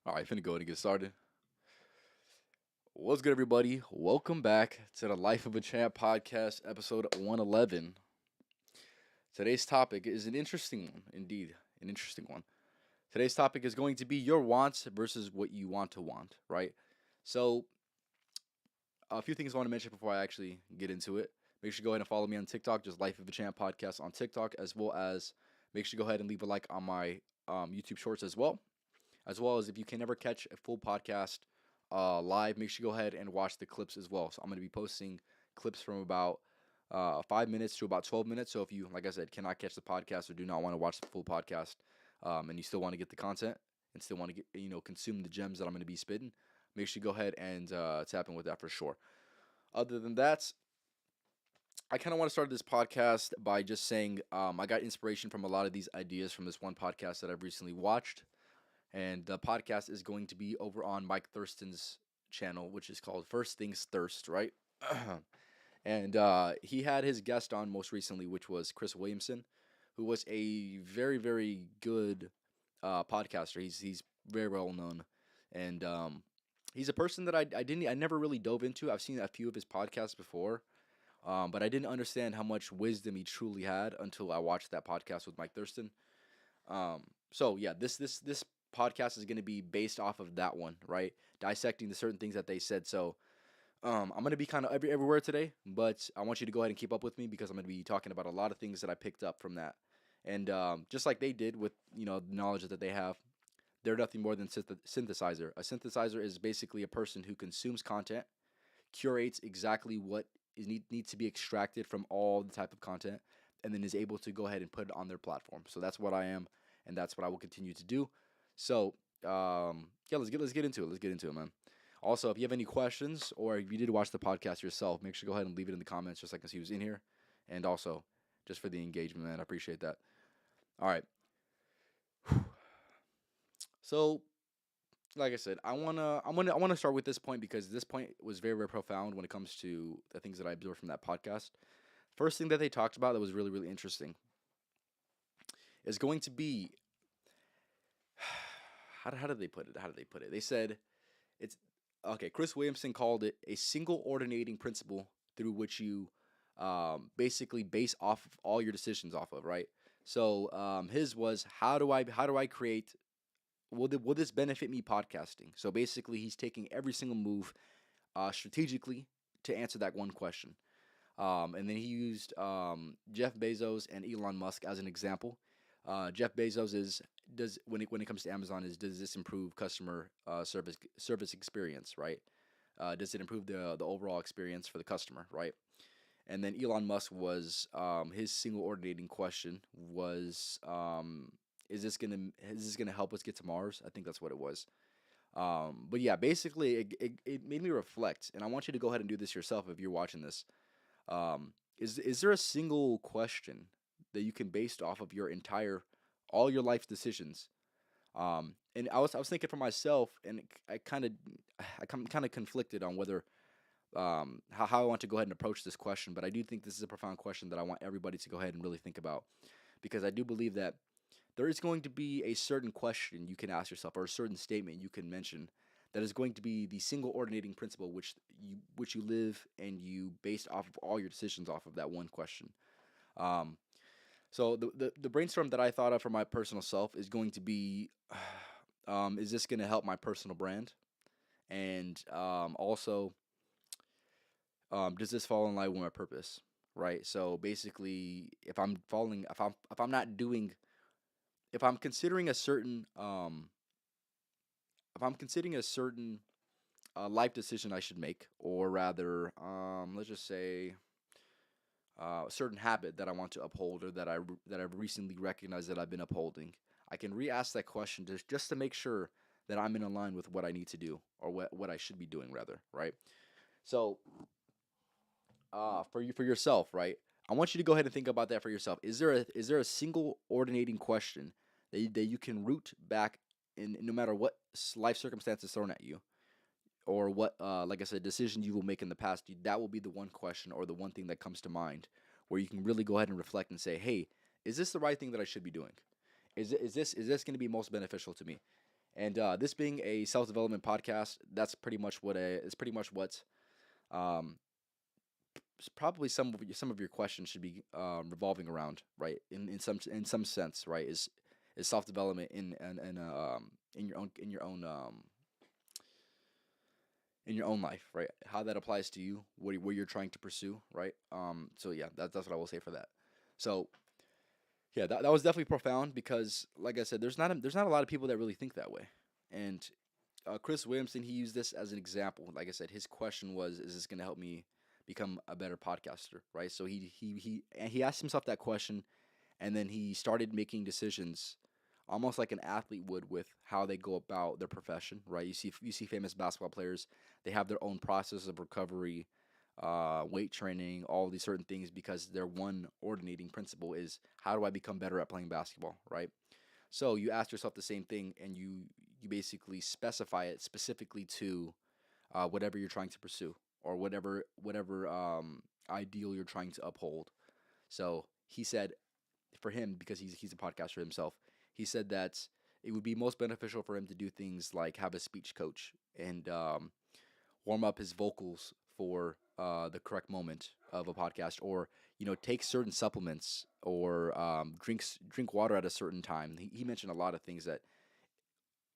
All right, finna go ahead and get started. What's good, everybody? Welcome back to the Life of a Champ podcast, episode 111. Today's topic is an interesting one, indeed, an interesting one. Today's topic is going to be your wants versus what you want to want, right? So, a few things I want to mention before I actually get into it. Make sure you go ahead and follow me on TikTok, just Life of a Champ podcast on TikTok, as well as make sure you go ahead and leave a like on my YouTube shorts as well as if you can never catch a full podcast live, make sure you go ahead and watch the clips as well. So I'm going to be posting clips from about 5 minutes to about 12 minutes. So if you, like I said, cannot catch the podcast or do not want to watch the full podcast, and you still want to get the content and still want to get consume the gems that I'm going to be spitting, make sure you go ahead and tap in with that for sure. Other than that, I kind of want to start this podcast by just saying I got inspiration from a lot of these ideas from this one podcast that I've recently watched. And the podcast is going to be over on Mike Thurston's channel, which is called First Things Thirst, right? And he had his guest on most recently, which was Chris Williamson, who was a very, very good podcaster. He's very well known, and he's a person that I never really dove into. I've seen a few of his podcasts before, but I didn't understand how much wisdom he truly had until I watched that podcast with Mike Thurston. So yeah, this podcast is going to be based off of that one, right? Dissecting the certain things that they said. So I'm going to be kind of everywhere today, but I want you to go ahead and keep up with me because I'm going to be talking about a lot of things that I picked up from that. And just like they did with the knowledge that they have, they're nothing more than synthesizer. A synthesizer is basically a person who consumes content, curates exactly what needs to be extracted from all the type of content, and then is able to go ahead and put it on their platform. So that's what I am, and that's what I will continue to do. So, yeah, let's get into it. Let's get into it, man. Also, if you have any questions or if you did watch the podcast yourself, make sure to go ahead and leave it in the comments just so I can see who's in here. And also, just for the engagement, man, I appreciate that. All right. So, like I said, I wanna start with this point because this point was very, very profound when it comes to the things that I absorbed from that podcast. First thing that they talked about that was really, really interesting is going to be how did they put it? How did they put it? They said it's okay. Chris Williamson called it a single ordinating principle through which you basically base off of all your decisions off of, right? So his was how do I create? Will this benefit me podcasting? So basically, he's taking every single move strategically to answer that one question. And then he used Jeff Bezos and Elon Musk as an example. Jeff Bezos is does when it comes to Amazon is does this improve customer service experience, right? Does it improve the overall experience for the customer, right? And then Elon Musk was his single ordinating question was is this gonna help us get to Mars? I think that's what it was. But yeah, basically it made me reflect, and I want you to go ahead and do this yourself if you're watching this. Is there a single question that you can base off of your entire all your life decisions? And I was thinking for myself, and I'm kind of conflicted on whether how I want to go ahead and approach this question. But I do think this is a profound question that I want everybody to go ahead and really think about because I do believe that there is going to be a certain question you can ask yourself or a certain statement you can mention that is going to be the single ordinating principle which you live and you based off of all your decisions off of that one question. Um, so the brainstorm that I thought of for my personal self is going to be, is this going to help my personal brand? And also, does this fall in line with my purpose? Right. So basically, if I'm not doing, if I'm considering a certain, if I'm considering a certain life decision I should make, or rather, let's just say a certain habit that I want to uphold or that I've recently recognized that I've been upholding, I can re-ask that question just to make sure that I'm in line with what I need to do or what I should be doing rather, right? So, for yourself, right? I want you to go ahead and think about that for yourself. Is there a single ordinating question that you can root back in no matter what life circumstances thrown at you? Or what, like I said, decision you will make in the past, that will be the one question or the one thing that comes to mind where you can really go ahead and reflect and say, hey, is this the right thing that I should be doing? Is this going to be most beneficial to me? And this being a self development podcast, that's pretty much what it's pretty much what um, probably some of your questions should be revolving around, right? In some sense, right? Is self development in your own life, right? How that applies to you, what you're trying to pursue, right? So yeah, that's what I will say for that. So yeah, that was definitely profound because, like I said, there's not a lot of people that really think that way, and Chris Williamson, he used this as an example. Like I said, his question was, "Is this going to help me become a better podcaster?" Right. So he asked himself that question, and then he started making decisions, almost like an athlete would with how they go about their profession. Right. You see famous basketball players; they have their own process of recovery, weight training, all these certain things because their one ordinating principle is how do I become better at playing basketball. Right. So you ask yourself the same thing, and you basically specify it specifically to whatever you're trying to pursue or whatever ideal you're trying to uphold. So he said, for him, because he's a podcaster himself, he said that it would be most beneficial for him to do things like have a speech coach and warm up his vocals for the correct moment of a podcast, or take certain supplements or drink water at a certain time. He mentioned a lot of things that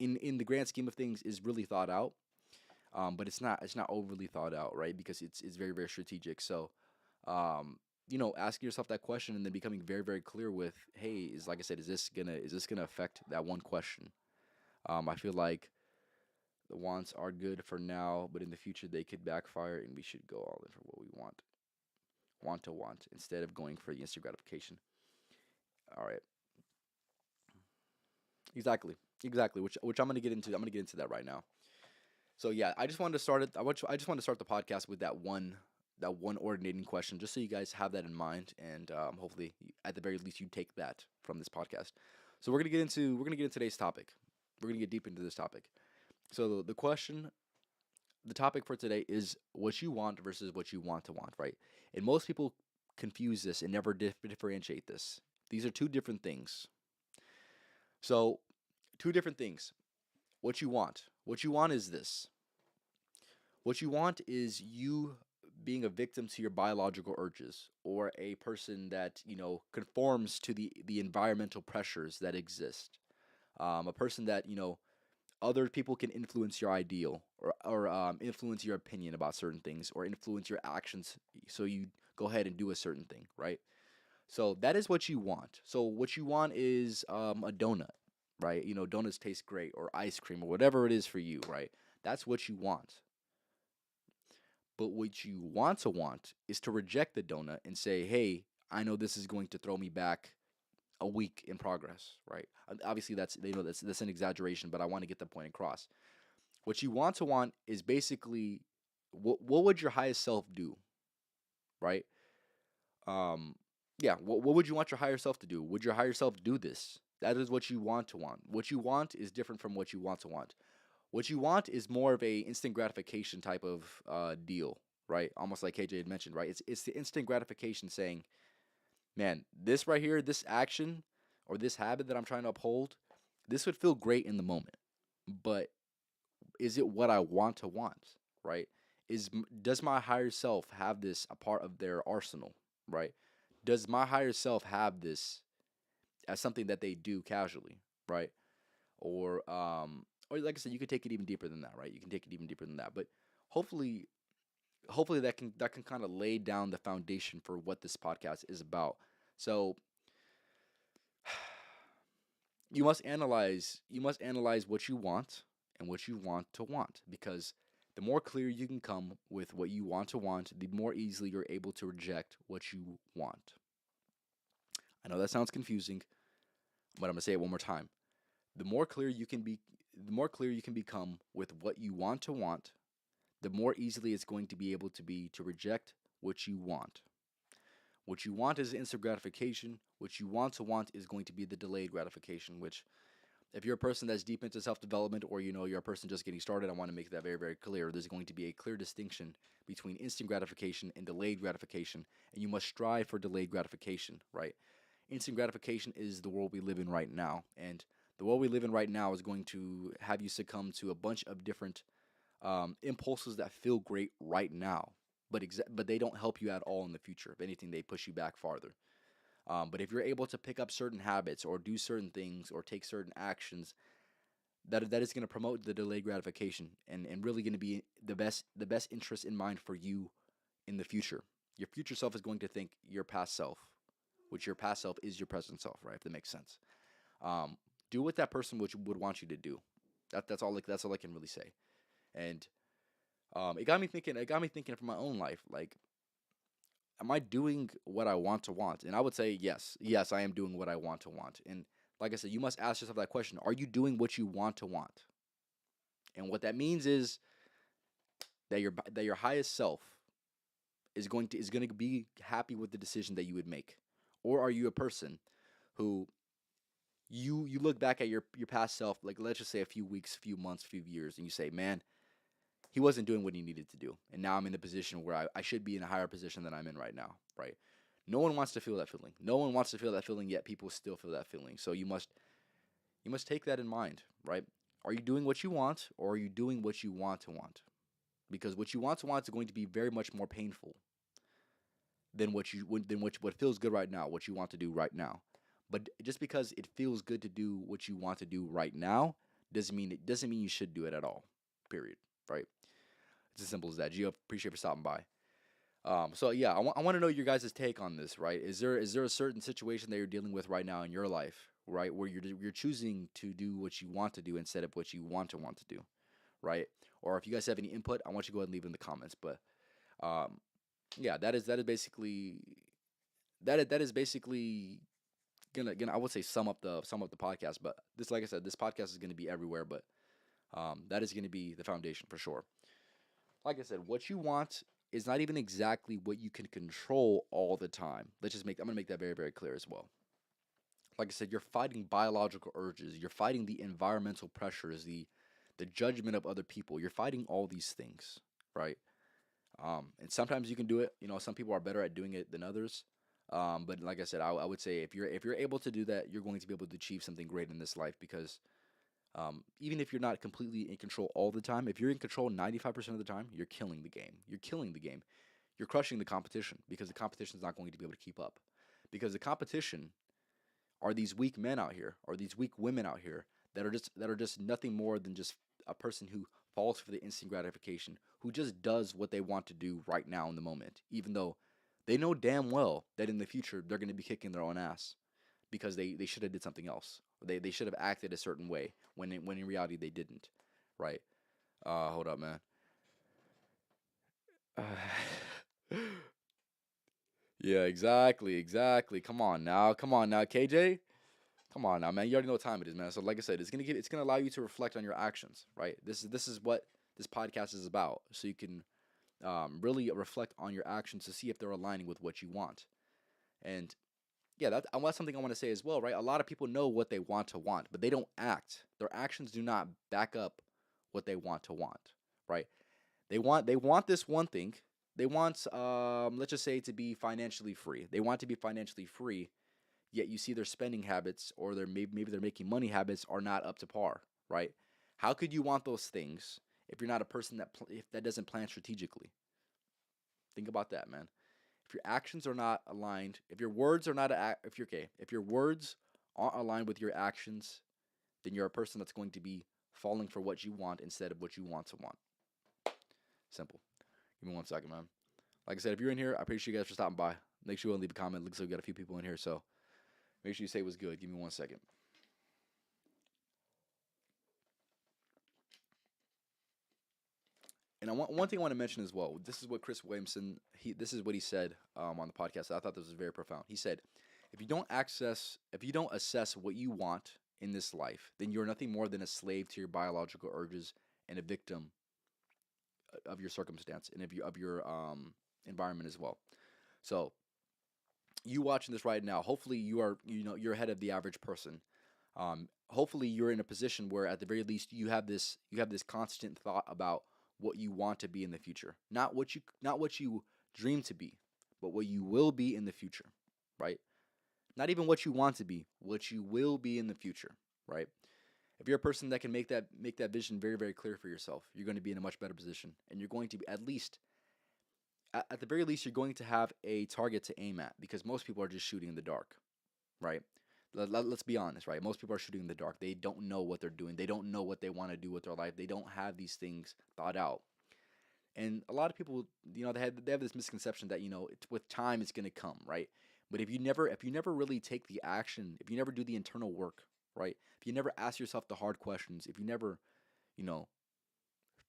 in the grand scheme of things is really thought out, but it's not overly thought out, right? Because it's very very strategic. So um, asking yourself that question and then becoming very very clear with, hey, is like I said, is this gonna affect that one question? I feel like the wants are good for now, but in the future they could backfire, and we should go all in for what we want instead of going for the instant gratification. All right, exactly. Which I'm gonna get into. I'm gonna get into that right now. So yeah, I just wanted to start it. I just wanted to start the podcast with that one ordinating question, just so you guys have that in mind, and hopefully, at the very least, you take that from this podcast. So we're gonna get into today's topic. We're gonna get deep into this topic. So the topic for today is what you want versus what you want to want, right? And most people confuse this and never differentiate this. These are two different things. So, two different things. What you want. What you want is this. What you want is you being a victim to your biological urges, or a person that, conforms to the environmental pressures that exist. A person that, other people can influence your ideal, or influence your opinion about certain things, or influence your actions, so you go ahead and do a certain thing, right? So that is what you want. So what you want is a donut, right? Donuts taste great, or ice cream, or whatever it is for you, right? That's what you want. But what you want is to reject the donut and say, hey, I know this is going to throw me back a week in progress, right? Obviously, that's an exaggeration, but I want to get the point across. What you want is basically what would your highest self do, right? Um, yeah, what would you want your higher self to do? Would your higher self do this? That is what you want to want. What you want is different from what you want to want. What you want is more of a instant gratification type of deal, right? Almost like KJ had mentioned, right? It's the instant gratification saying, man, this right here, this action or this habit that I'm trying to uphold, this would feel great in the moment, but is it what I want, right? Does my higher self have this a part of their arsenal, right? Does my higher self have this as something that they do casually, right? Or like I said, you could take it even deeper than that, right? You can take it even deeper than that, but hopefully, hopefully that can kind of lay down the foundation for what this podcast is about. So you must analyze what you want and what you want to want, because the more clear you can come with what you want, the more easily you're able to reject what you want. I know that sounds confusing, but I'm going to say it one more time. The more clear you can be the more clear you can become with what you want, the more easily it's going to be able to be to reject what you want. What you want is instant gratification. What you want is going to be the delayed gratification, which, if you're a person that's deep into self development, or you're a person just getting started, I want to make that very, very clear. There's going to be a clear distinction between instant gratification and delayed gratification, and you must strive for delayed gratification, right? Instant gratification is the world we live in right now, and The world we live in right now is going to have you succumb to a bunch of different impulses that feel great right now, but they don't help you at all in the future. If anything, they push you back farther. But if you're able to pick up certain habits or do certain things or take certain actions, that is going to promote the delayed gratification and really going to be the best interest in mind for you in the future. Your future self is going to think your past self, which your past self is your present self, right? If that makes sense. Um, do what that person would want you to do. That's all I can really say. And it got me thinking. It got me thinking for my own life. Like, am I doing what I want to want? And I would say yes. Yes, I am doing what I want to want. And like I said, you must ask yourself that question: are you doing what you want to want? And what that means is that your highest self is going to be happy with the decision that you would make, or are you a person who you look back at your past self, like let's just say a few weeks, few months, few years, and you say, man, he wasn't doing what he needed to do, and now I'm in a position where I should be in a higher position than I'm in right now, right? No one wants to feel that feeling. No one wants to feel that feeling, yet people still feel that feeling. So you must take that in mind, right? Are you doing what you want, or are you doing what you want to want? Because what you want to want is going to be very much more painful than what feels good right now, what you want to do right now. But just because it feels good to do what you want to do right now doesn't mean you should do it at all. Period. Right? It's as simple as that. Gio, appreciate for stopping by. So yeah, I want to know your guys' take on this. Right? Is there a certain situation that you're dealing with right now in your life, right, where you're choosing to do what you want to do instead of what you want to do, right? Or if you guys have any input, I want you to go ahead and leave it in the comments. But um, yeah, that is basically gonna I would say sum up the podcast. But this, like I said, this podcast is gonna be everywhere. But that is gonna be the foundation for sure. Like I said, what you want is not even exactly what you can control all the time. I'm gonna make that very, very clear as well. Like I said, you're fighting biological urges, you're fighting the environmental pressures, the judgment of other people. You're fighting all these things, right? And sometimes you can do it. Some people are better at doing it than others. But like I said, I would say if you're able to do that, you're going to be able to achieve something great in this life because even if you're not completely in control all the time, if you're in control 95% of the time, you're killing the game. You're killing the game. You're crushing the competition because the competition is not going to be able to keep up. Because the competition are these weak men out here, or these weak women out here that are just nothing more than just a person who falls for the instant gratification, who just does what they want to do right now in the moment, even though they know damn well that in the future they're going to be kicking their own ass because they should have did something else. They should have acted a certain way when in reality they didn't, right? Hold up, man. Yeah, exactly. Come on now, KJ. Come on now, man. You already know what time it is, man. So like I said, it's gonna allow you to reflect on your actions, right? This is what this podcast is about, so you can really reflect on your actions to see if they're aligning with what you want. And yeah, that's something I want to say as well, right? A lot of people know what they want to want, but they don't act. Their actions do not back up what they want to want, right? They want this one thing. They want let's just say to be financially free. They want to be financially free, yet you see their spending habits or their maybe their making money habits are not up to par, right? How could you want those things if you're not a person that doesn't plan strategically? Think about that, man. If your actions are not aligned, if your words are not if your words aren't aligned with your actions, then you're a person that's going to be falling for what you want instead of what you want to want. Simple. Give me 1 second, man. Like I said, if you're in here, I appreciate you guys for stopping by. Make sure you leave a comment. Looks like we got a few people in here, so make sure you say it was good. Give me 1 second. And one thing I want to mention as well. This is what Chris Williamson. This is what he said on the podcast. I thought this was very profound. He said, if you don't assess what you want in this life, then you're nothing more than a slave to your biological urges and a victim of your circumstance and of your environment as well. So you watching this right now, hopefully you're ahead of the average person. Hopefully you're in a position where at the very least you have this constant thought about what you want to be in the future, not what you dream to be, but what you will be in the future, right? Not even what you want to be, what you will be in the future, right? If you're a person that can make that vision very, very clear for yourself, you're going to be in a much better position, and you're going to be at the very least, you're going to have a target to aim at, because most people are just shooting in the dark, right? Let's be honest, right? Most people are shooting in the dark. They don't know what they're doing. They don't know what they want to do with their life. They don't have these things thought out. And a lot of people, they have this misconception that with time it's going to come, right? But if you never really take the action, if you never do the internal work, right? If you never ask yourself the hard questions, if you never, you know,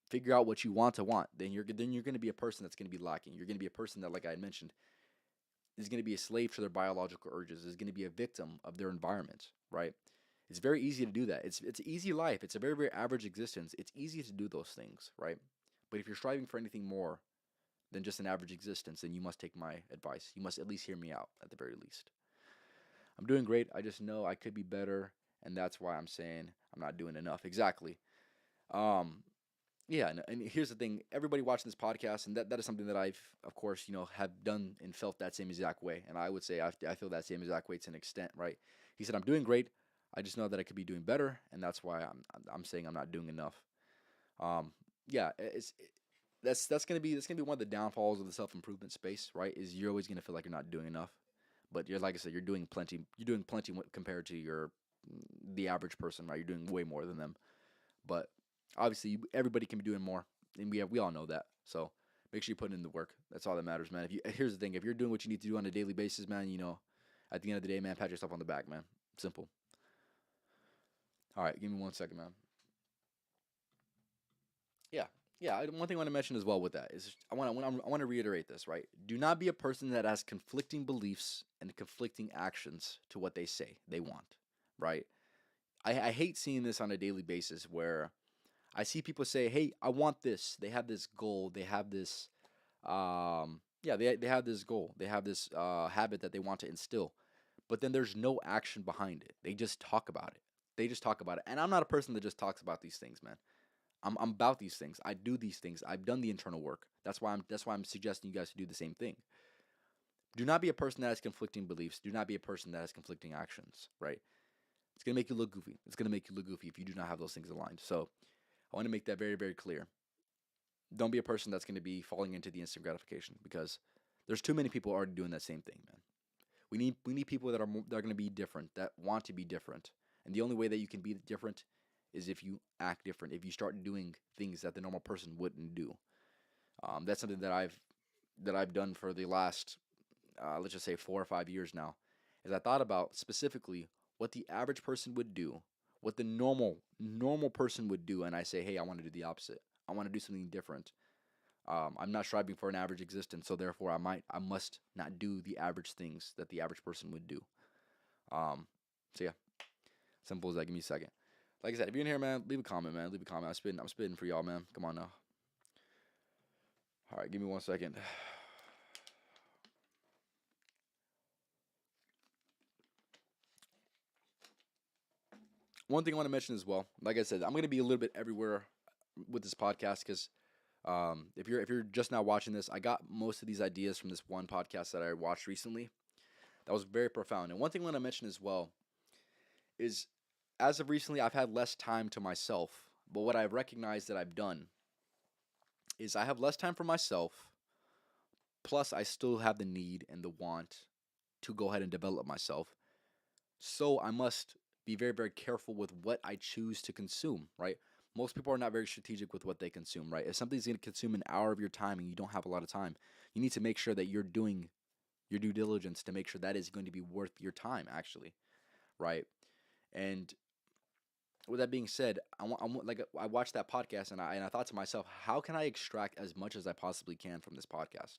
figure out what you want, then you're going to be a person that's going to be lacking. You're going to be a person that, like I had mentioned, is going to be a slave to their biological urges. Is going to be a victim of their environment, right? It's very easy to do that. It's an easy life. It's a very, very average existence. It's easy to do those things, right? But if you're striving for anything more than just an average existence, then you must take my advice. You must at least hear me out at the very least. I'm doing great. I just know I could be better, and that's why I'm saying I'm not doing enough. Exactly. Um, yeah, and here's the thing: everybody watching this podcast, and that is something that I've, of course, have done and felt that same exact way. And I would say I feel that same exact way to an extent, right? He said, "I'm doing great. I just know that I could be doing better, and that's why I'm saying I'm not doing enough." Um, yeah, that's gonna be one of the downfalls of the self improvement space, right? Is you're always gonna feel like you're not doing enough, but you're, like I said, you're doing plenty. You're doing plenty compared to the average person, right? You're doing way more than them. But obviously, everybody can be doing more, and we all know that. So make sure you put in the work. That's all that matters, man. Here's the thing: if you're doing what you need to do on a daily basis, man, at the end of the day, man, pat yourself on the back, man. Simple. All right, give me 1 second, man. Yeah, yeah. One thing I want to mention as well with that is I want to reiterate this, right? Do not be a person that has conflicting beliefs and conflicting actions to what they say they want, right? I hate seeing this on a daily basis where I see people say, "Hey, I want this." They have this goal. They have this, yeah, they have this goal. They have this habit that they want to instill, but then there's no action behind it. They just talk about it. They just talk about it. And I'm not a person that just talks about these things, man. I'm about these things. I do these things. I've done the internal work. That's why I'm suggesting you guys to do the same thing. Do not be a person that has conflicting beliefs. Do not be a person that has conflicting actions, right? It's gonna make you look goofy. It's gonna make you look goofy if you do not have those things aligned. So I want to make that very, very clear. Don't be a person that's going to be falling into the instant gratification, because there's too many people already doing that same thing, man. We need people that are going to be different, that want to be different, and the only way that you can be different is if you act different. If you start doing things that the normal person wouldn't do. That's something that I've done for the last, let's just say, 4 or 5 years now. Is I thought about specifically what the average person would do, what the normal person would do, and I say, hey, I want to do the opposite. I want to do something different. I'm not striving for an average existence, so therefore I must not do the average things that the average person would do. Um, so yeah, simple as that. Give me a second. Like I said, if you're in here, man, leave a comment, man. Leave a comment. I'm spitting for y'all, man. Come on now. All right, give me 1 second. One thing I want to mention as well, like I said, I'm going to be a little bit everywhere with this podcast, because if you're just now watching this, I got most of these ideas from this one podcast that I watched recently. That was very profound. And one thing I want to mention as well is, as of recently, I've had less time to myself. But what I've recognized that I've done is I have less time for myself. Plus, I still have the need and the want to go ahead and develop myself. So I must be very, very careful with what I choose to consume, right? Most people are not very strategic with what they consume, right? If something's going to consume an hour of your time and you don't have a lot of time, you need to make sure that you're doing your due diligence to make sure that is going to be worth your time, actually, right? And with that being said, I watched that podcast, and I thought to myself, how can I extract as much as I possibly can from this podcast?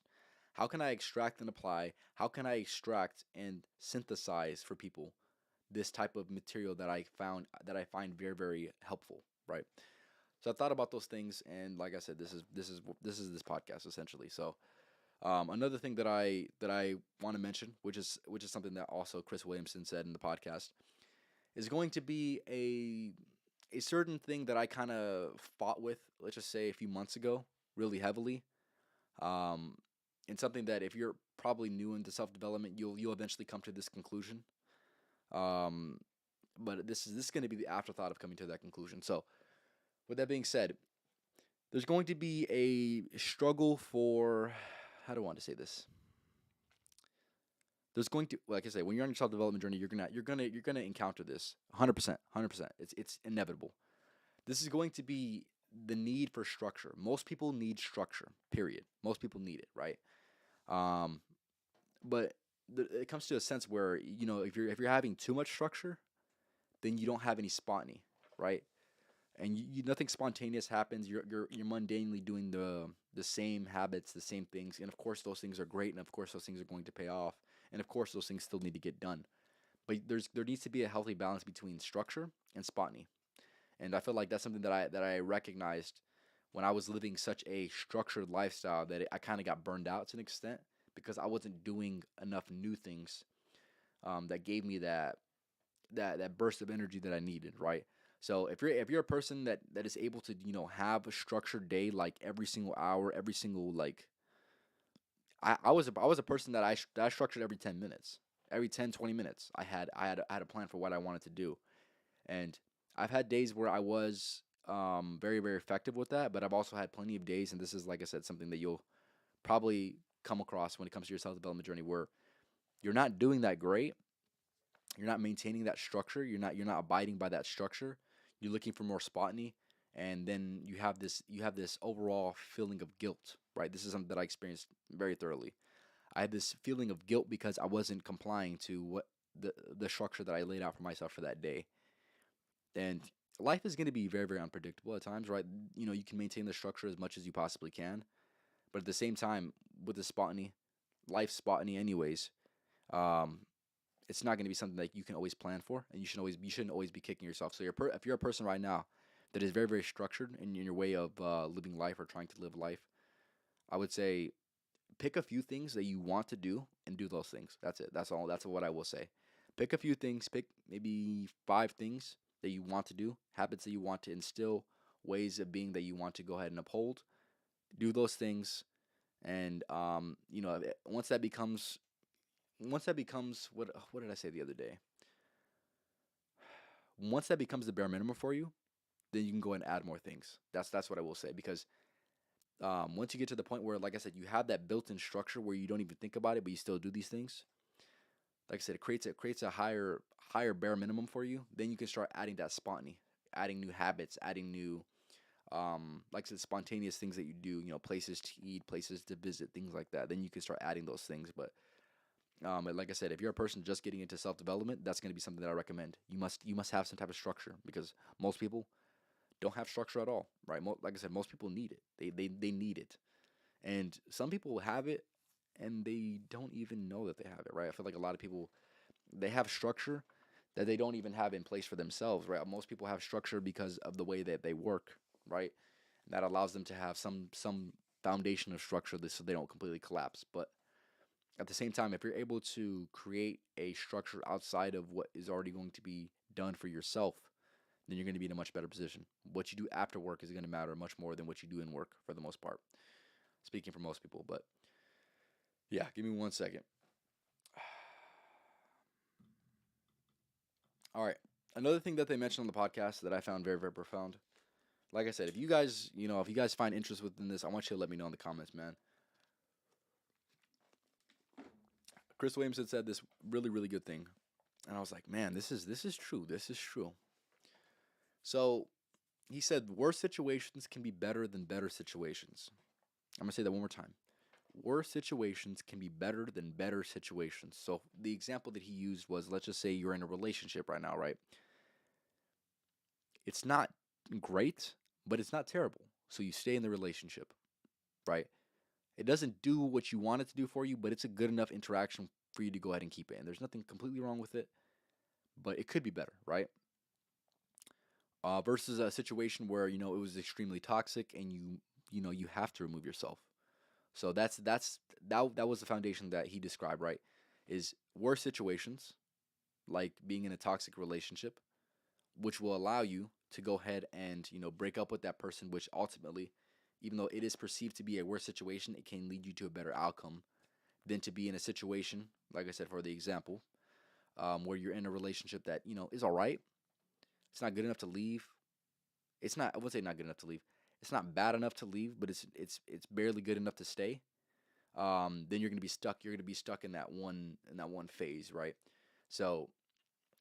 How can I extract and apply? How can I extract and synthesize for people this type of material that I find very, very helpful, right? So I thought about those things, and like I said, this is this podcast essentially. So another thing that I want to mention, which is something that also Chris Williamson said in the podcast, is going to be a certain thing that I kind of fought with, let's just say a few months ago, really heavily. Um, and something that, if you're probably new into self development, you'll eventually come to this conclusion. Um, but this is going to be the afterthought of coming to that conclusion. So, with that being said, there's going to be a struggle for, how do I want to say this? There's going to, like I say, when you're on your self development journey, you're gonna encounter this 100%, 100%. It's inevitable. This is going to be the need for structure. Most people need structure. Period. Most people need it, right? Um, but it comes to a sense where if you're having too much structure, then you don't have any spontane, right? And nothing spontaneous happens. You're mundanely doing the same habits, the same things, and of course those things are great, and of course those things are going to pay off, and of course those things still need to get done. But there needs to be a healthy balance between structure and spontane, and I feel like that's something that I recognized when I was living such a structured lifestyle that I kind of got burned out to an extent because I wasn't doing enough new things that gave me that burst of energy that I needed, right? So if you're a person that is able to have a structured day, like every single hour, every single like I was a person that I structured every 10 minutes. Every 10-20 minutes I had a plan for what I wanted to do. And I've had days where I was very very effective with that, but I've also had plenty of days, and this is, like I said, something that you'll probably come across when it comes to your self development journey, where you're not doing that great, you're not maintaining that structure, you're not abiding by that structure, you're looking for more spontane, and then you have this overall feeling of guilt, right? This is something that I experienced very thoroughly. I had this feeling of guilt because I wasn't complying to what the structure that I laid out for myself for that day. And life is going to be very very unpredictable at times, right? You can maintain the structure as much as you possibly can, but at the same time, with the spontane, life spontane anyways, um it's not going to be something that you can always plan for, and you shouldn't always be kicking yourself. So if you're a person right now that is very very structured in your way of living life or trying to live life, I would say pick a few things that you want to do and do those things. That's it. That's all. That's what I will say. Pick a few things. Pick maybe 5 things that you want to do, habits that you want to instill, ways of being that you want to go ahead and uphold. Do those things, and once that becomes what did I say the other day? Once that becomes the bare minimum for you, then you can go and add more things. That's what I will say, because once you get to the point where, like I said, you have that built-in structure where you don't even think about it, but you still do these things. Like I said, it creates a higher bare minimum for you. Then you can start adding that spontane, adding new habits, adding new like I said, spontaneous things that you do. Places to eat, places to visit, things like that. Then you can start adding those things. But like I said, if you're a person just getting into self development, that's going to be something that I recommend. You must have some type of structure, because most people don't have structure at all, right? Like I said, most people need it. They need it, and some people have it and they don't even know that they have it, right? I feel like a lot of people, they have structure that they don't even have in place for themselves, right? Most people have structure because of the way that they work, right? That allows them to have some foundation of structure, so they don't completely collapse. But at the same time, if you're able to create a structure outside of what is already going to be done for yourself, then you're going to be in a much better position. What you do after work is going to matter much more than what you do in work, for the most part. Speaking for most people, but yeah, give me 1 second. All right. Another thing that they mentioned on the podcast that I found very, very profound. Like I said, if you guys find interest within this, I want you to let me know in the comments, man. Chris Williamson said this really, really good thing, and I was like, man, this is true. This is true. So he said, worse situations can be better than better situations. I'm gonna say that one more time. Worse situations can be better than better situations. So the example that he used was, let's just say you're in a relationship right now, right? It's not great, but it's not terrible. So you stay in the relationship, right? It doesn't do what you want it to do for you, but it's a good enough interaction for you to go ahead and keep it. And there's nothing completely wrong with it, but it could be better, right? Versus a situation where it was extremely toxic, and you have to remove yourself. So that was the foundation that he described, right? Is worse situations, like being in a toxic relationship, which will allow you to go ahead and break up with that person, which ultimately, even though it is perceived to be a worse situation, it can lead you to a better outcome than to be in a situation, like I said, for the example, where you're in a relationship that is all right. It's not good enough to leave. It's not. I would say not good enough to leave. It's not bad enough to leave, but it's barely good enough to stay. Then you're gonna be stuck. You're gonna be stuck in that one phase, right? So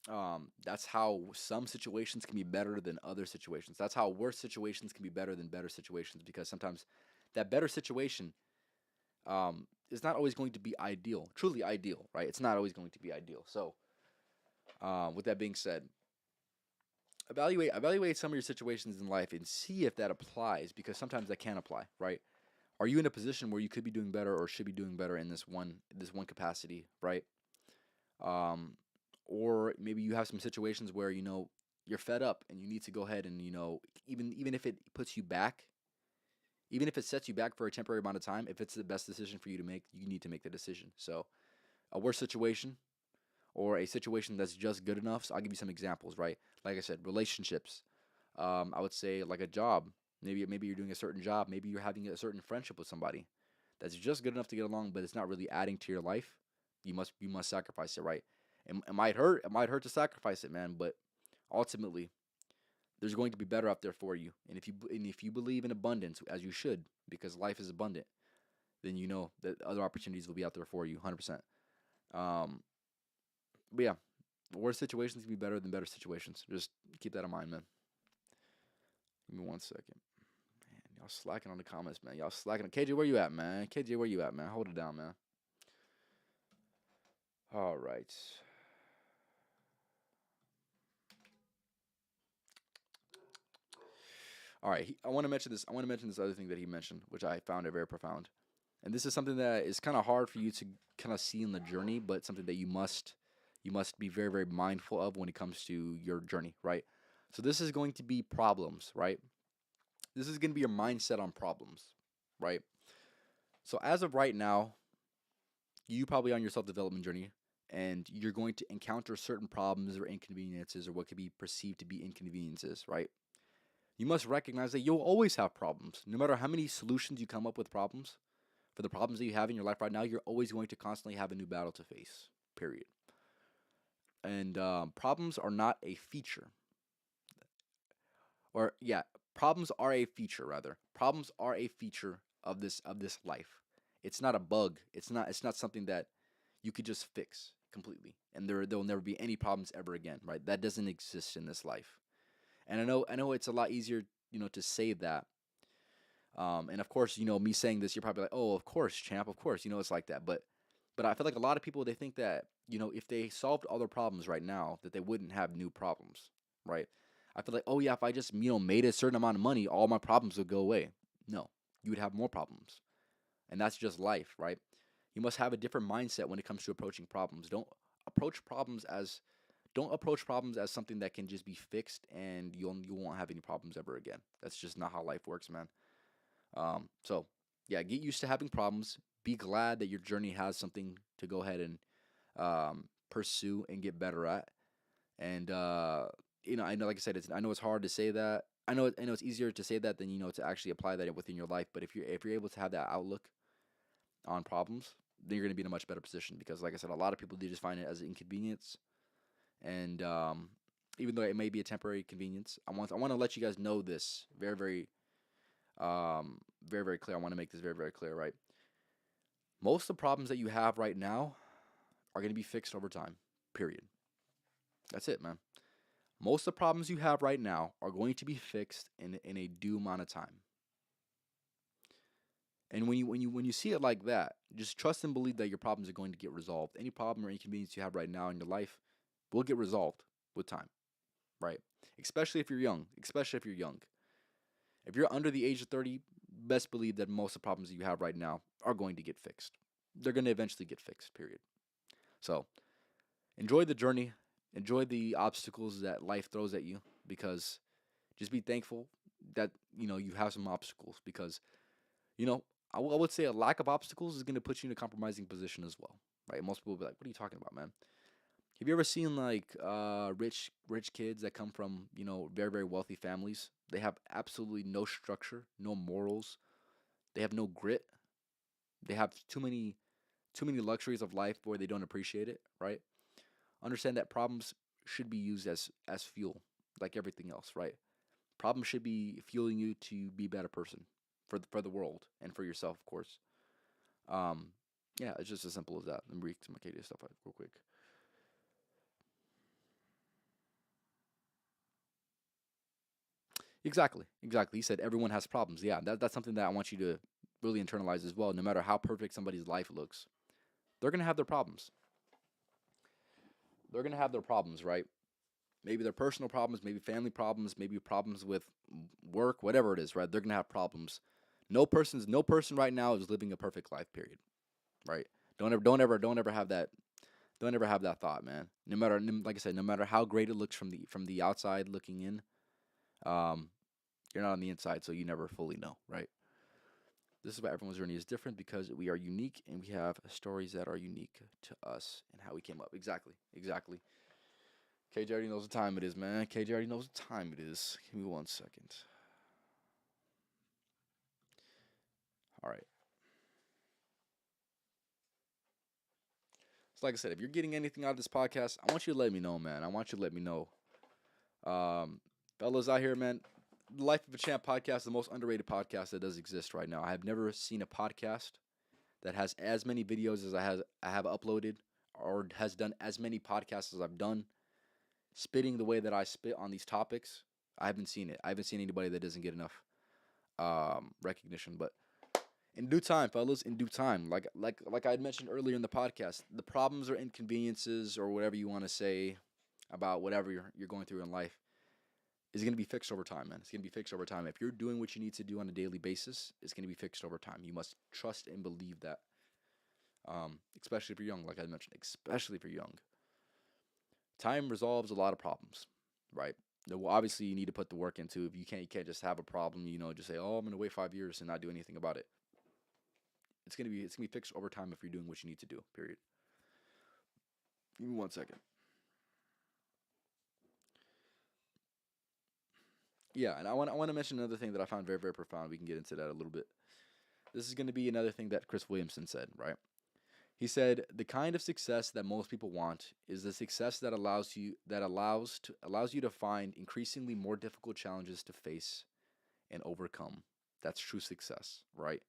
that's how some situations can be better than other situations. That's how worse situations can be better than better situations, because sometimes that better situation is not always going to be ideal, truly ideal, right? It's not always going to be ideal. So with that being said, evaluate some of your situations in life and see if that applies, because sometimes that can apply, right? Are you in a position where you could be doing better or should be doing better in this one capacity, right? Um, or maybe you have some situations where you're fed up and you need to go ahead and even if it puts you back, even if it sets you back for a temporary amount of time, if it's the best decision for you to make, you need to make the decision. So a worse situation or a situation that's just good enough. So I'll give you some examples, right? Like I said, relationships. I would say like a job. Maybe you're doing a certain job. Maybe you're having a certain friendship with somebody that's just good enough to get along, but it's not really adding to your life. You must sacrifice it, right? It might hurt. It might hurt to sacrifice it, man. But ultimately, there's going to be better out there for you. And if you believe in abundance, as you should, because life is abundant, then you know that other opportunities will be out there for you, 100%. Um, but yeah, worse situations can be better than better situations. Just keep that in mind, man. Give me 1 second. Man, y'all slacking on the comments, man. Y'all slacking. KJ, where you at, man? KJ, where you at, man? Hold it down, man. All right. All right. I want to mention this. I want to mention this other thing that he mentioned, which I found it very profound. And this is something that is kind of hard for you to kind of see in the journey, but something that you must be very, very mindful of when it comes to your journey, right? So this is going to be problems, right? This is going to be your mindset on problems, right? So as of right now, you probably on your self development journey, and you're going to encounter certain problems or inconveniences or what could be perceived to be inconveniences, right? You must recognize that you'll always have problems. No matter how many solutions you come up with problems, for the problems that you have in your life right now, you're always going to constantly have a new battle to face, period. And problems are not a feature. Or, yeah, problems are a feature, rather. Problems are a feature of this life. It's not a bug. It's not something that you could just fix completely. And there'll never be any problems ever again, right? That doesn't exist in this life. And I know it's a lot easier, to say that. And of course, me saying this, you're probably like, "Oh, of course, champ, of course." It's like that. But I feel like a lot of people, they think that if they solved all their problems right now, that they wouldn't have new problems, right? I feel like, oh yeah, if I just made a certain amount of money, all my problems would go away. No, you would have more problems, and that's just life, right? You must have a different mindset when it comes to approaching problems. Approach problems as don't approach problems as something that can just be fixed and you won't have any problems ever again. That's just not how life works, man. So yeah, get used to having problems. Be glad that your journey has something to go ahead and pursue and get better at. And I know, like I said, I know it's hard to say that. I know it's easier to say that than to actually apply that within your life. But if you're able to have that outlook on problems, then you're going to be in a much better position. Because, like I said, a lot of people, they just find it as an inconvenience, and even though it may be a temporary convenience, I want to let you guys know this very, very very, very clear. I want to make this very, very clear, right? Most of the problems that you have right now are going to be fixed over time. Period. That's it, man. Most of the problems you have right now are going to be fixed in a due amount of time. And when you see it like that, just trust and believe that your problems are going to get resolved. Any problem or inconvenience you have right now in your life will get resolved with time, right? Especially if you're young. Especially if you're young. If you're under the age of 30, best believe that most of the problems that you have right now are going to get fixed. They're going to eventually get fixed, period. So enjoy the journey, enjoy the obstacles that life throws at you, because just be thankful that you have some obstacles, because you know I would say a lack of obstacles is going to put you in a compromising position as well, right? Most people will be like, "What are you talking about, man?" Have you ever seen like rich kids that come from very, very wealthy families? They have absolutely no structure, no morals. They have no grit. They have too many luxuries of life where they don't appreciate it, right? understand that problems should be used as fuel, like everything else, right? Problems should be fueling you to be a better person for the world and for yourself, of course. Um, yeah, it's just as simple as that. Let me read some Acadia stuff real quick. Exactly, exactly. He said everyone has problems. Yeah, that's something that I want you to really internalize as well. No matter how perfect somebody's life looks, they're gonna have their problems. They're gonna have their problems, right? Maybe they're personal problems, maybe family problems, maybe problems with work, whatever it is, right? They're gonna have problems. No person right now is living a perfect life. Period. Right? Don't ever have that. Don't ever have that thought, man. No matter, like I said, no matter how great it looks from the outside looking in, um, you're not on the inside, so you never fully know, right? This is why everyone's journey is different because we are unique and we have stories that are unique to us and how we came up. Exactly, exactly. KJ already knows what time it is, man. KJ already knows what time it is. Give me 1 second. All right. So, like I said, if you're getting anything out of this podcast, I want you to let me know, man. I want you to let me know. Um, Fellas out here, man, the Life of a Champ podcast is the most underrated podcast that does exist right now. I have never seen a podcast that has as many videos as I have uploaded or has done as many podcasts as I've done, spitting the way that I spit on these topics. I haven't seen it. I haven't seen anybody that doesn't get enough recognition. But in due time, fellas, in due time, like I had mentioned earlier in the podcast, the problems or inconveniences or whatever you want to say about whatever you're going through in life is going to be fixed over time, man. It's going to be fixed over time. If you're doing what you need to do on a daily basis, it's going to be fixed over time. You must trust and believe that. Especially if you're young, like I mentioned, especially if you're young. Time resolves a lot of problems, right? Well, obviously, you need to put the work into. If you can't just have a problem, just say, "Oh, I'm gonna wait 5 years and not do anything about it." It's gonna be fixed over time if you're doing what you need to do. Period. Give me 1 second. Yeah, and I want to mention another thing that I found very very profound. We can get into that a little bit. This is going to be another thing that Chris Williamson said, right? He said the kind of success that most people want is the success that allows you to find increasingly more difficult challenges to face and overcome. That's true success, right?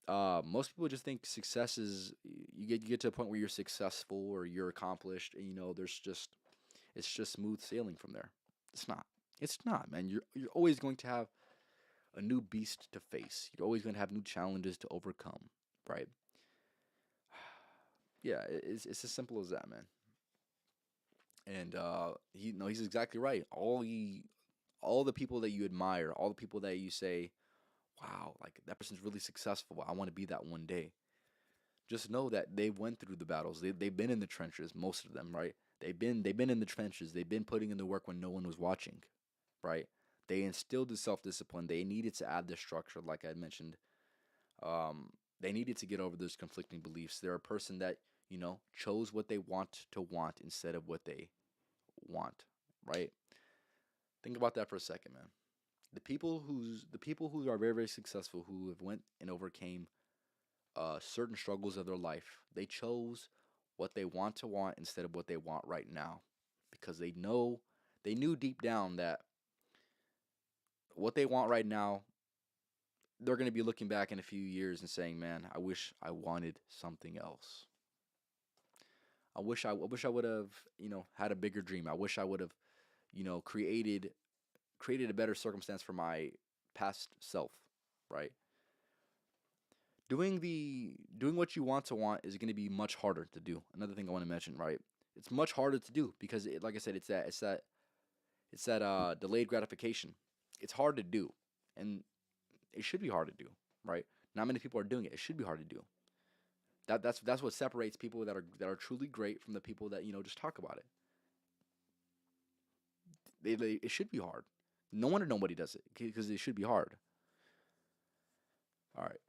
Most people just think success is you get to a point where you're successful or you're accomplished, and it's just smooth sailing from there. It's not. It's not, man. You're always going to have a new beast to face. You're always going to have new challenges to overcome, right? Yeah, it's as simple as that, man. And he's exactly right. All the people that you admire, all the people that you say, wow, like that person's really successful. I want to be that one day. Just know that they went through the battles. They've been in the trenches, most of them, right? They've been in the trenches. They've been putting in the work when no one was watching, right? They instilled the self discipline. They needed to add the structure, like I mentioned. They needed to get over those conflicting beliefs. They're a person that chose what they want instead of what they want, right? Think about that for a second, man. The people who are very very successful, who have went and overcame certain struggles of their life, they chose what they want instead of what they want right now, because they knew deep down that what they want right now, they're going to be looking back in a few years and saying, "Man, I wish I wanted something else. I wish I would have had a bigger dream. I wish I would have created a better circumstance for my past self." Right? Doing what you want is going to be much harder to do. Another thing I want to mention, right? It's much harder to do because, like I said, it's that delayed gratification. It's hard to do, and it should be hard to do, right? Not many people are doing it. It should be hard to do. That's what separates people that are truly great from the people that just talk about it. It should be hard. No wonder nobody does it because it should be hard. All right.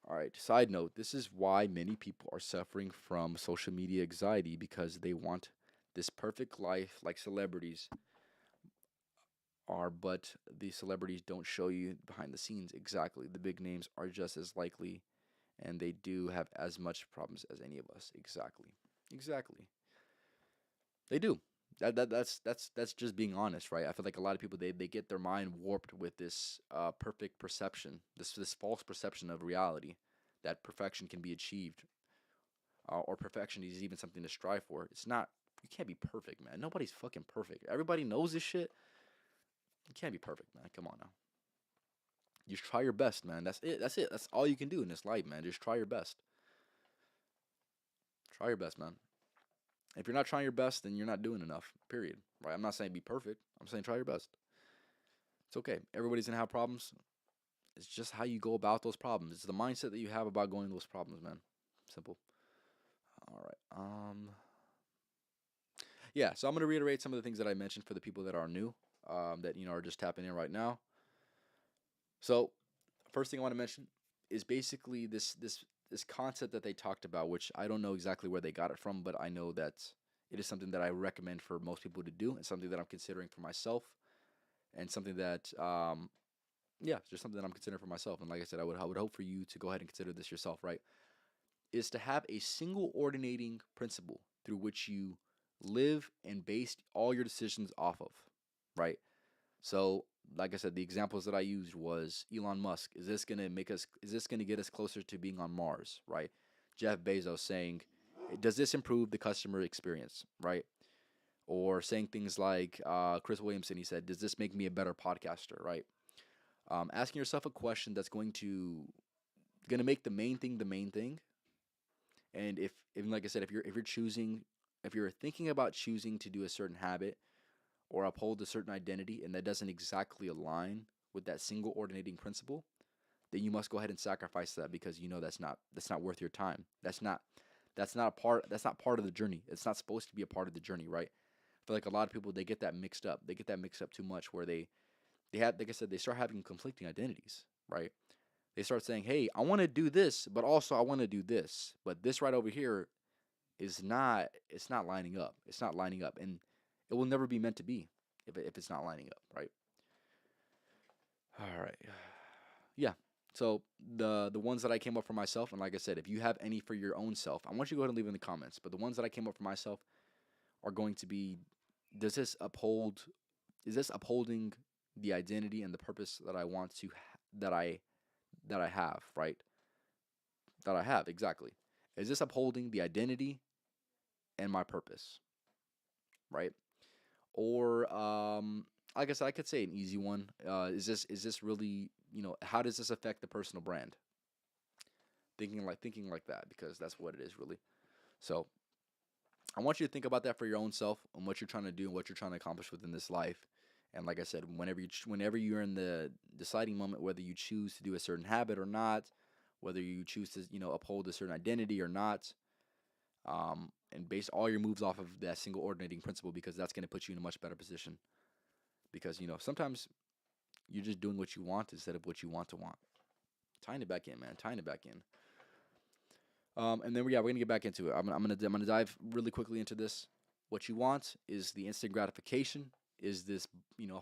All right. Side note: this is why many people are suffering from social media anxiety because they want this perfect life like celebrities are, but the celebrities don't show you behind the scenes. Exactly. The big names are just as likely and they do have as much problems as any of us. Exactly. Exactly. They do. That's just being honest, right? I feel like a lot of people they get their mind warped with this perfect perception, this false perception of reality that perfection can be achieved, or perfection is even something to strive for. It's not. You can't be perfect, man. Nobody's fucking perfect. Everybody knows this shit. You can't be perfect, man. Come on now. Just try your best, man. That's it. That's it. That's all you can do in this life, man. Just try your best. Try your best, man. If you're not trying your best, then you're not doing enough. Period. Right? I'm not saying be perfect. I'm saying try your best. It's okay. Everybody's gonna have problems. It's just how you go about those problems. It's the mindset that you have about going to those problems, man. Simple. All right. Yeah. So I'm gonna reiterate some of the things that I mentioned for the people that are new, that are just tapping in right now. So, first thing I want to mention is basically this concept that they talked about, which I don't know exactly where they got it from, but I know that it is something that I recommend for most people to do, and something that I'm considering for myself, and something that yeah, just something that I'm considering for myself. And like I said, I would hope for you to go ahead and consider this yourself, right? Is to have a single ordinating principle through which you live and base all your decisions off of, right? So, like I said, the examples that I used was Elon Musk. Is this gonna make us? Is this gonna get us closer to being on Mars? Right? Jeff Bezos saying, "Does this improve the customer experience?" Right? Or saying things like Chris Williamson. He said, "Does this make me a better podcaster?" Right? Asking yourself a question that's going to make the main thing the main thing. And if like I said, if you're thinking about choosing to do a certain habit or uphold a certain identity and that doesn't exactly align with that single ordinating principle, then you must go ahead and sacrifice that, because you know that's not worth your time. That's not part of the journey. It's not supposed to be a part of the journey, right? I feel like a lot of people they get that mixed up. They get that mixed up too much, where they have, like I said, they start having conflicting identities, right? They start saying, "Hey, I want to do this, but also I want to do this, but this right over here is not. It's not lining up. It's not lining up, and it will never be meant to be if it's not lining up, right?" All right, yeah. So the ones that I came up for myself, and like I said, if you have any for your own self, I want you to go ahead and leave in the comments. But the ones that I came up for myself are going to be: Does this uphold? Is this upholding the identity and the purpose that I want to that I have, right? That I have, exactly. Is this upholding the identity and my purpose, right? Or like I said, I could say an easy one. Is this really, how does this affect the personal brand? Thinking like that, because that's what it is really. So I want you to think about that for your own self and what you're trying to do and what you're trying to accomplish within this life. And like I said, whenever you're in the deciding moment, whether you choose to do a certain habit or not, whether you choose to uphold a certain identity or not, and base all your moves off of that single ordinating principle, because that's going to put you in a much better position. Because sometimes you're just doing what you want instead of what you want to want. Tying it back in, man. Tying it back in. And then we're gonna get back into it. I'm gonna dive really quickly into this. What you want is the instant gratification. Is this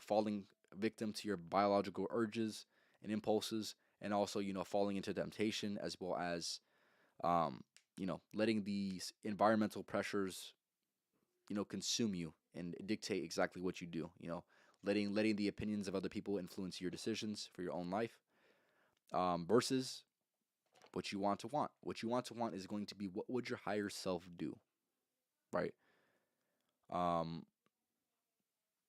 falling victim to your biological urges and impulses, and also falling into temptation, as well as letting these environmental pressures consume you and dictate exactly what you do. Letting the opinions of other people influence your decisions for your own life, versus what you want to want. What you want to want is going to be, what would your higher self do, right? Um,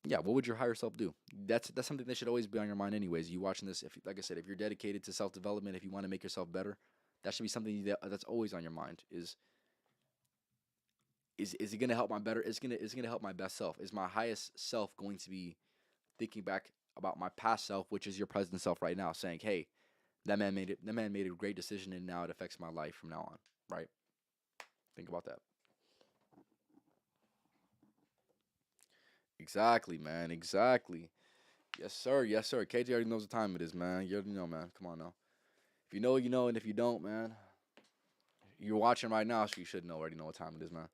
yeah, what would your higher self do? That's something that should always be on your mind, anyways. You watching this, if like I said, if you're dedicated to self development, if you want to make yourself better, that should be something that's always on your mind. Is it gonna help my better? It's gonna help my best self. Is my highest self going to be thinking back about my past self, which is your present self right now, saying, "Hey, that man made it. That man made a great decision, and now it affects my life from now on." Right? Think about that. Exactly, man. Exactly. Yes, sir. Yes, sir. KJ already knows the time it is, man. You already know, man. Come on now. If you know, you know, and if you don't, man, you're watching right now, so you should already know what time it is, man.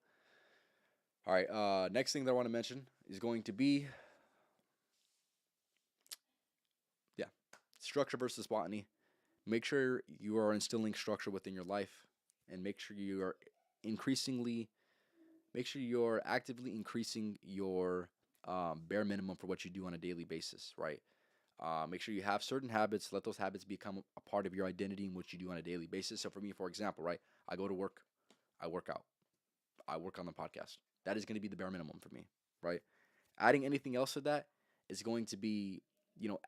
All right. Next thing that I want to mention is going to be, yeah, structure versus spontaneity. Make sure you are instilling structure within your life, and increasingly make sure you're actively increasing your bare minimum for what you do on a daily basis, right? Make sure you have certain habits. Let those habits become a part of your identity and what you do on a daily basis. So for me, for example, right, I go to work, I work out, I work on the podcast. That is going to be the bare minimum for me, right? Adding anything else to that is going to be,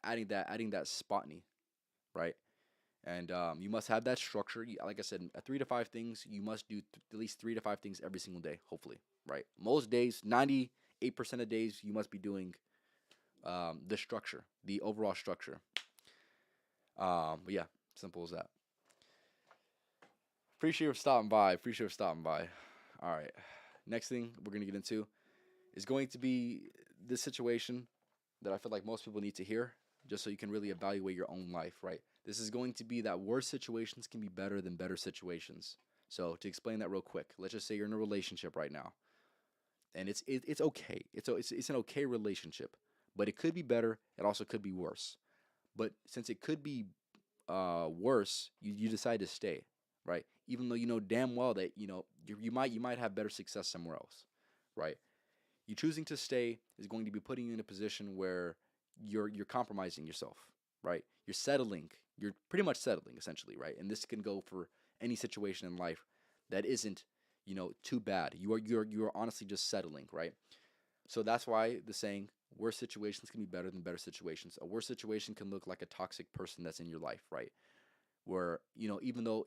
adding that spotney, right? And you must have that structure. Like I said, 3 to 5 things. You must do at least 3 to 5 things every single day, hopefully, right? Most days, 98% of days, you must be doing the structure, the overall structure. But yeah, simple as that. Appreciate you stopping by. Appreciate you stopping by. All right. Next thing we're gonna get into is going to be this situation that I feel like most people need to hear, just so you can really evaluate your own life, right? This is going to be that worse situations can be better than better situations. So to explain that real quick, let's just say you're in a relationship right now, and it's okay. It's an okay relationship, but it could be better. It also could be worse. But since it could be worse, you decide to stay, right? Even though you know damn well that you might have better success somewhere else, right? You choosing to stay is going to be putting you in a position where you're compromising yourself, right? You're settling. You're pretty much settling essentially, right? And this can go for any situation in life that isn't, too bad. You are honestly just settling, right? So that's why the saying, worse situations can be better than better situations. A worse situation can look like a toxic person that's in your life, right? Where, even though,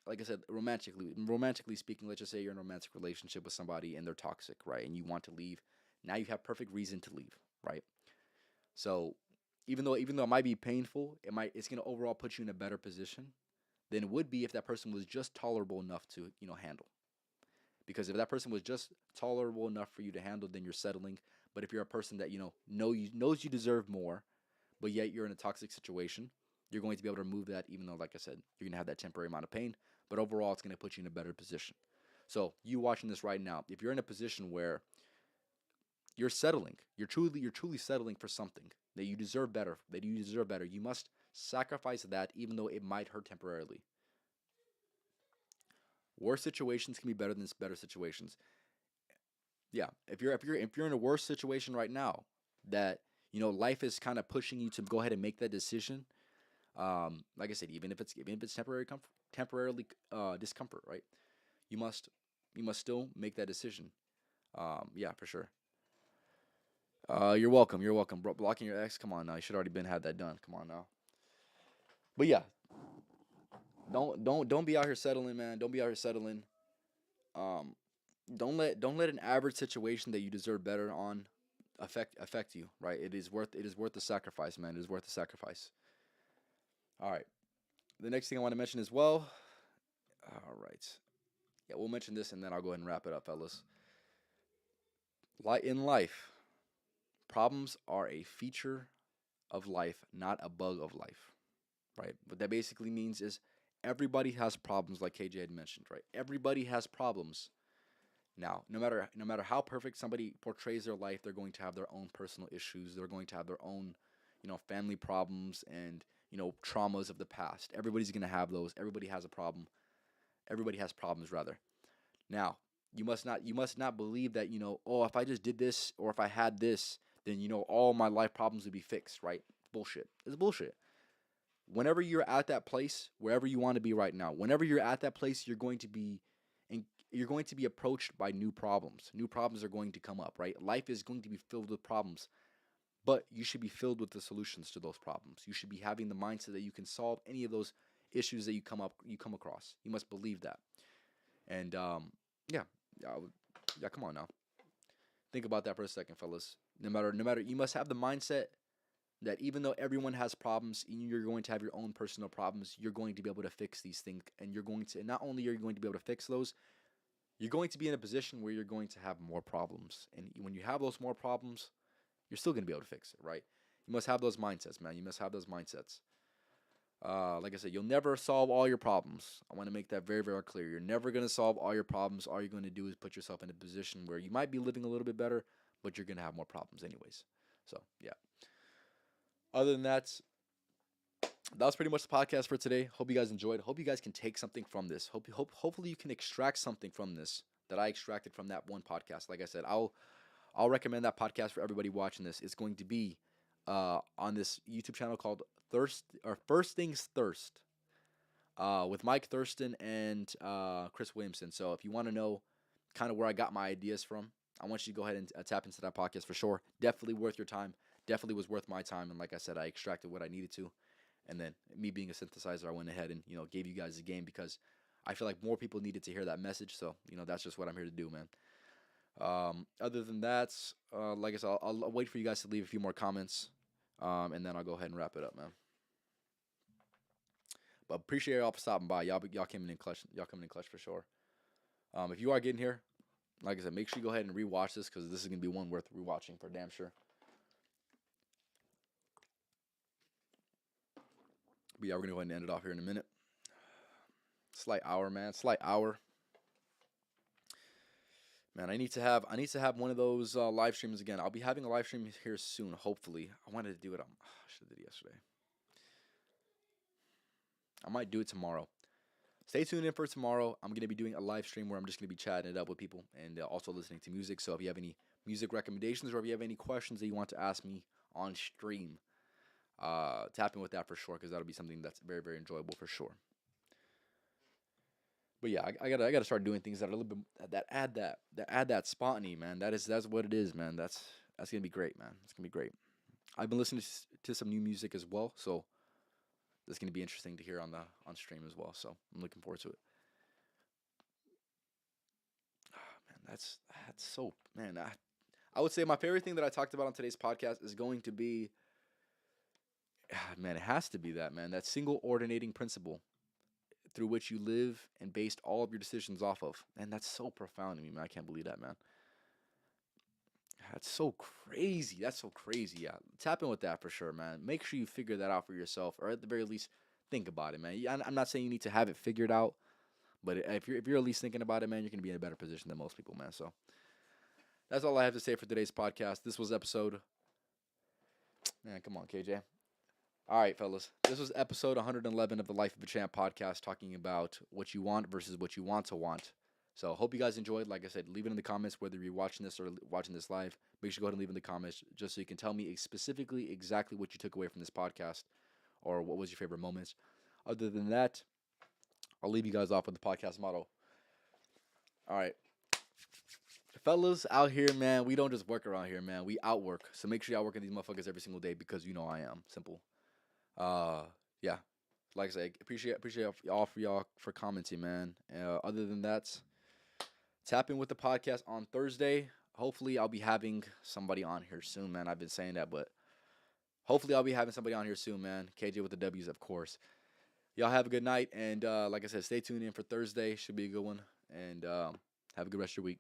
like I said, romantically speaking, let's just say you're in a romantic relationship with somebody and they're toxic, right? And you want to leave. Now you have perfect reason to leave, right? So even though it might be painful, it's gonna overall put you in a better position than it would be if that person was just tolerable enough to, handle. Because if that person was just tolerable enough for you to handle, then you're settling. But if you're a person that knows you deserve more, but yet you're in a toxic situation, you're going to be able to remove that. Even though, like I said, you're gonna have that temporary amount of pain, but overall, it's gonna put you in a better position. So you watching this right now, if you're in a position where you're settling, you're truly settling for something that you deserve better, you must sacrifice that, even though it might hurt temporarily. Worse situations can be better than better situations. Yeah, if you're in a worse situation right now, that life is kind of pushing you to go ahead and make that decision. Like I said, even if it's temporarily discomfort, right? You must you must still make that decision. Yeah, for sure. You're welcome. You're welcome. Bro, blocking your ex. Come on now. You should already been had that done. Come on now. But yeah, don't be out here settling, man. Don't be out here settling. Um, don't let an average situation that you deserve better on affect you, right? It is worth the sacrifice, man. It is worth the sacrifice. All right. The next thing I want to mention as well. All right. Yeah, we'll mention this and then I'll go ahead and wrap it up, fellas. Like in life, problems are a feature of life, not a bug of life, right? What that basically means is everybody has problems, like KJ had mentioned, right? Everybody has problems. Now, no matter how perfect somebody portrays their life, they're going to have their own personal issues. They're going to have their own, family problems and traumas of the past. Everybody's going to have those. Everybody has a problem. Everybody has problems, rather. Now, you must not believe that, oh, if I just did this or if I had this, then all my life problems would be fixed, right? Bullshit. It's bullshit. Whenever you're at that place, wherever you want to be right now, whenever you're at that place, you're going to be approached by new problems. New problems are going to come up, right? Life is going to be filled with problems, but you should be filled with the solutions to those problems. You should be having the mindset that you can solve any of those issues that you come across. You must believe that. And yeah, yeah, yeah. Come on now, think about that for a second, fellas. No matter, you must have the mindset that even though everyone has problems, you're going to have your own personal problems. You're going to be able to fix these things, and you're going to not only are you going to be able to fix those, you're going to be in a position where you're going to have more problems. And when you have those more problems, you're still going to be able to fix it, right? You must have those mindsets, man. You must have those mindsets. Like I said, you'll never solve all your problems. I want to make that very, very clear. You're never going to solve all your problems. All you're going to do is put yourself in a position where you might be living a little bit better, but you're going to have more problems anyways. So, yeah. Other than that, that was pretty much the podcast for today. Hope you guys enjoyed. Hope you guys can take something from this. Hopefully you can extract something from this that I extracted from that one podcast. Like I said, I'll recommend that podcast for everybody watching this. It's going to be on this YouTube channel called First Things Thirst, with Mike Thurston and Chris Williamson. So if you want to know kind of where I got my ideas from, I want you to go ahead and tap into that podcast for sure. Definitely worth your time. Definitely was worth my time. And like I said, I extracted what I needed to. And then me being a synthesizer, I went ahead and gave you guys a game because I feel like more people needed to hear that message. So that's just what I'm here to do, man. Other than that, like I said, I'll wait for you guys to leave a few more comments, and then I'll go ahead and wrap it up, man. But appreciate y'all for stopping by. Y'all came in clutch. Y'all coming in clutch for sure. If you are getting here, like I said, make sure you go ahead and rewatch this because this is gonna be one worth rewatching for damn sure. But yeah, we're gonna go ahead and end it off here in a minute. Slight hour, man. Slight hour. Man, I need to have one of those live streams again. I'll be having a live stream here soon, hopefully. I wanted to do it on. I should have did it yesterday. I might do it tomorrow. Stay tuned in for tomorrow. I'm going to be doing a live stream where I'm just going to be chatting it up with people and also listening to music. So if you have any music recommendations or if you have any questions that you want to ask me on stream, tap in with that for sure because that'll be something that's very, very enjoyable for sure. But yeah, I gotta start doing things that are a little bit that add that spontaneity, man. That's what it is, man. That's gonna be great, man. It's gonna be great. I've been listening to some new music as well, so that's gonna be interesting to hear on stream as well. So I'm looking forward to it. Man, that's so man. I would say my favorite thing that I talked about on today's podcast is going to be, man, it has to be that, man. That single ordinating principle through which you live and based all of your decisions off of. And that's so profound to me, man. I can't believe that, man. That's so crazy. That's so crazy. Yeah. Tap in with that for sure, man. Make sure you figure that out for yourself, or at the very least, think about it, man. I'm not saying you need to have it figured out, but if you're at least thinking about it, man, you're gonna be in a better position than most people, man. So that's all I have to say for today's podcast. This was episode. Man, come on, KJ. All right, fellas. This was episode 111 of the Life of a Champ podcast, talking about what you want versus what you want to want. So hope you guys enjoyed. Like I said, leave it in the comments whether you're watching this or watching this live. Make sure you go ahead and leave it in the comments just so you can tell me specifically exactly what you took away from this podcast or what was your favorite moments. Other than that, I'll leave you guys off with the podcast motto. All right. Fellas out here, man, we don't just work around here, man. We outwork. So make sure y'all working these motherfuckers every single day because you know I am. Simple. Yeah, like I said, appreciate y'all for commenting, man. Other than that, tap in with the podcast on Thursday. Hopefully, I'll be having somebody on here soon, man. I've been saying that, but hopefully, I'll be having somebody on here soon, man. KJ with the W's, of course. Y'all have a good night, and like I said, stay tuned in for Thursday. Should be a good one, and have a good rest of your week.